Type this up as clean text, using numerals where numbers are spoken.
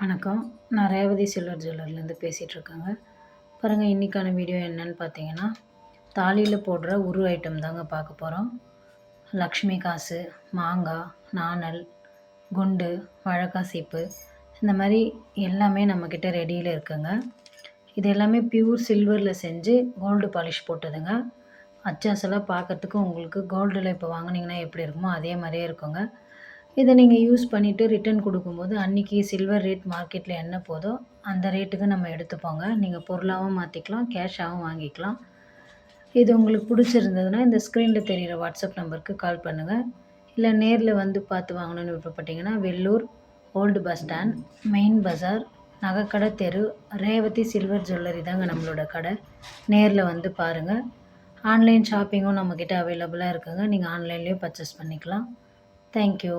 வணக்கம். நான் ரேவதி சில்வர் ஜுவல்லர்லேருந்து பேசிகிட்ருக்கேங்க. பாருங்கள், இன்றைக்கான வீடியோ என்னன்னு பார்த்தீங்கன்னா, தாலியில் போடுற உரு ஐட்டம் தாங்க பார்க்க போகிறோம். லக்ஷ்மி காசு, மாங்காய், நாணல், குண்டு, வாழைக்காய் சீப்பு, இந்த மாதிரி எல்லாமே நம்மக்கிட்ட ரெடியில் இருக்குங்க. இது எல்லாமே பியூர் சில்வரில் செஞ்சு கோல்டு பாலிஷ் போட்டதுங்க. அச்சாசலாக பார்க்கறதுக்கு உங்களுக்கு கோல்டில் இப்போ வாங்குனீங்கன்னா எப்படி இருக்குமோ அதே மாதிரியே இருக்குங்க. இதை நீங்கள் யூஸ் பண்ணிவிட்டு ரிட்டர்ன் கொடுக்கும்போது அன்றைக்கி சில்வர் ரேட் மார்க்கெட்டில் என்ன போதோ அந்த ரேட்டுக்கு நம்ம எடுத்துப்போங்க. நீங்கள் பொருளாகவும் மாற்றிக்கலாம், கேஷாகவும் வாங்கிக்கலாம். இது உங்களுக்கு பிடிச்சிருந்ததுன்னா இந்த ஸ்க்ரீனில் தெரிகிற வாட்ஸ்அப் நம்பருக்கு கால் பண்ணுங்கள். இல்லை நேரில் வந்து பார்த்து வாங்கணுன்னு விருப்பப்பட்டீங்கன்னா Vellore old bus stand, main பஜார், நகைக்கடை தெரு, ரேவதி சில்வர் ஜுவல்லரி தாங்க நம்மளோட கடை. நேரில் வந்து பாருங்கள். ஆன்லைன் ஷாப்பிங்கும் நம்மக்கிட்ட அவைலபிளாக இருக்குங்க. நீங்கள் ஆன்லைன்லேயும் பர்ச்சேஸ் பண்ணிக்கலாம். தேங்க்யூ.